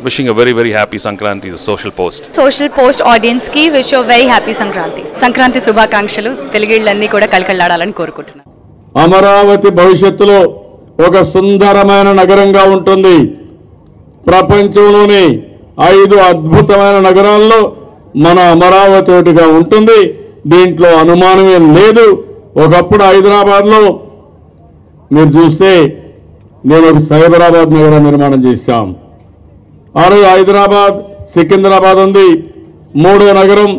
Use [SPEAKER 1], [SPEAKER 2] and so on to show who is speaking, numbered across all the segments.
[SPEAKER 1] wishing a very, very happy Sankranti, the Social Post.
[SPEAKER 2] Social Post audience ki wish you a very happy Sankranti. Sankranti శుభాకాంక్షలు తెలుగిళ్ళన్నీ కూడా కలకల్లాడాలని కోరుకుంటున్నాను.
[SPEAKER 3] అమరావతి భవిష్యత్తులో ఒక సుందరమైన నగరంగా ఉంటుంది. ప్రపంచంలోని 5 అద్భుతమైన నగరాల్లో మన అమరావతి ఒకటిగా ఉంటుంది. దీంట్లో అనుమానమే లేదు. ఒకప్పుడు హైదరాబాద్లో మీరు చూస్తే నేను ఒక సైబరాబాద్ నగరం నిర్మాణం చేశాం. ఆ రోజు హైదరాబాద్, సికింద్రాబాద్ ఉంది. 3వ నగరం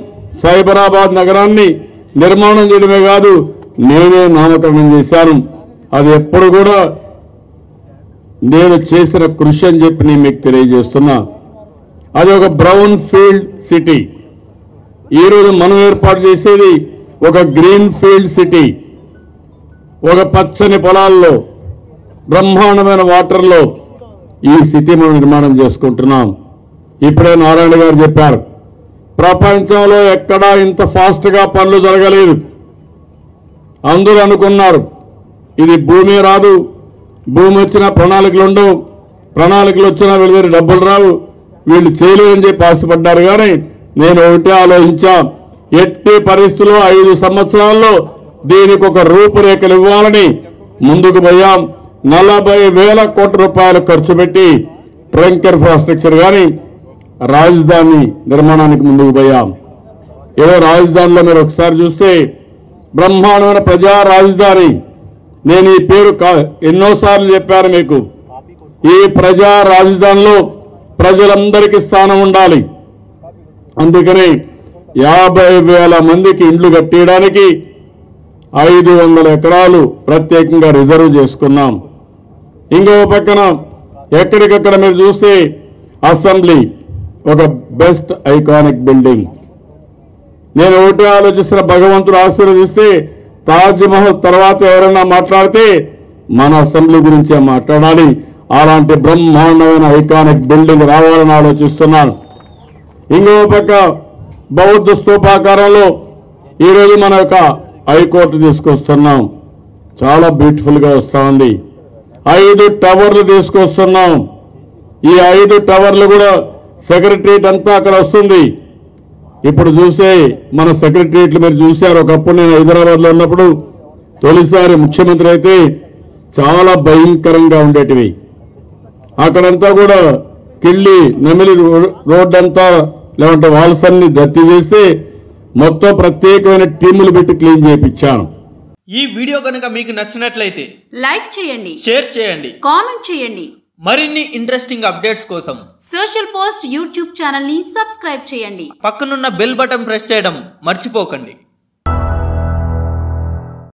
[SPEAKER 3] సైబరాబాద్ నగరాన్ని నిర్మాణం చేయడమే కాదు, నేనే నామకరణం చేశాను. అది ఎప్పుడు కూడా నేను చేసిన కృషి అని చెప్పి నేను మీకు తెలియజేస్తున్నా. అది ఒక బ్రౌన్ ఫీల్డ్ సిటీ. ఈరోజు మనం ఏర్పాటు చేసేది ఒక గ్రీన్ ఫీల్డ్ సిటీ. ఒక పచ్చని పొలాల్లో, బ్రహ్మాండమైన వాటర్లో ఈ సిటీ మనం నిర్మాణం చేసుకుంటున్నాం. ఇప్పుడే నారాయణ గారు చెప్పారు, ప్రపంచంలో ఎక్కడా ఇంత ఫాస్ట్గా పనులు జరగలేదు. అందరూ అనుకున్నారు ఇది భూమి రాదు, భూమి వచ్చిన ప్రణాళికలు ఉండవు, ప్రణాళికలు వచ్చినా వీళ్ళ దగ్గర డబ్బులు రావు, వీళ్ళు చేయలేరని చెప్పి ఆశపడ్డారు. కానీ నేను ఒకటే ఆలోచించా, ఎట్టి పరిస్థితుల్లో 5 సంవత్సరాల్లో దీనికి ఒక రూపురేఖలు ఇవ్వాలని ముందుకు పోయాం. 40,000 కోట్ల రూపాయలు ఖర్చు పెట్టి ట్రంక్ ఇన్ఫ్రాస్ట్రక్చర్ కానీ రాజధాని నిర్మాణానికి ముందుకు పోయాం. ఏదో రాజధానిలో మీరు ఒకసారి చూస్తే బ్రహ్మాండమైన ప్రజా రాజధాని. నేను ఈ పేరు ఎన్నోసార్లు చెప్పాను మీకు. ఈ ప్రజా రాజధానిలో ప్రజలందరికీ స్థానం ఉండాలి. అందుకని 50,000 మందికి ఇండ్లు కట్టేయడానికి 500 ఎకరాలు ప్రత్యేకంగా రిజర్వ్ చేసుకున్నాం. ఇంకో పక్కన ఎక్కడికక్కడ మీరు చూస్తే అసెంబ్లీ ఒక బెస్ట్ ఐకానిక్ బిల్డింగ్. నేను ఒకటి ఆలోచిస్తున్న, భగవంతుడు ఆశీర్వదిస్తే తాజ్ మహల్ తర్వాత ఎవరైనా మాట్లాడితే మన అసెంబ్లీ గురించే మాట్లాడాలి. అలాంటి బ్రహ్మాండమైన ఐకానిక్ బిల్డింగ్ రావాలని ఆలోచిస్తున్నాను. ఇంకో పక్క బౌద్ధ స్తూపాకారంలో ఈరోజు మన యొక్క హైకోర్టు తీసుకొస్తున్నాం. చాలా బ్యూటిఫుల్గా వస్తూ ఉంది. 5 టవర్లు తీసుకొస్తున్నాం. ఈ 5 టవర్లు కూడా సెక్రటరియట్ అంతా అక్కడ వస్తుంది. ఇప్పుడు చూసే మన సెక్రటరియట్లు మీరు చూశారు. ఒకప్పుడు నేను హైదరాబాద్లో ఉన్నప్పుడు తొలిసారి ముఖ్యమంత్రి అయితే చాలా భయంకరంగా ఉండేటివి. అక్కడంతా కూడా కిళ్ళి నమిలి రోడ్డంతా లేదంటే వాల్స్ అన్ని దత్తి చేసి మొత్తం ప్రత్యేకమైన టీములు పెట్టి క్లీన్ చేయించాను.
[SPEAKER 4] ఈ వీడియో కనుక మీకు నచ్చినట్లయితే
[SPEAKER 5] లైక్ చేయండి,
[SPEAKER 4] షేర్ చేయండి,
[SPEAKER 5] కామెంట్ చేయండి.
[SPEAKER 4] మరిన్ని ఇంట్రెస్టింగ్ అప్డేట్స్ కోసం
[SPEAKER 5] సోషల్ పోస్ట్ యూట్యూబ్ ఛానల్ ని సబ్స్క్రైబ్ చేయండి.
[SPEAKER 4] పక్కనున్న బెల్ బటన్ ప్రెస్ చేయడం మర్చిపోకండి.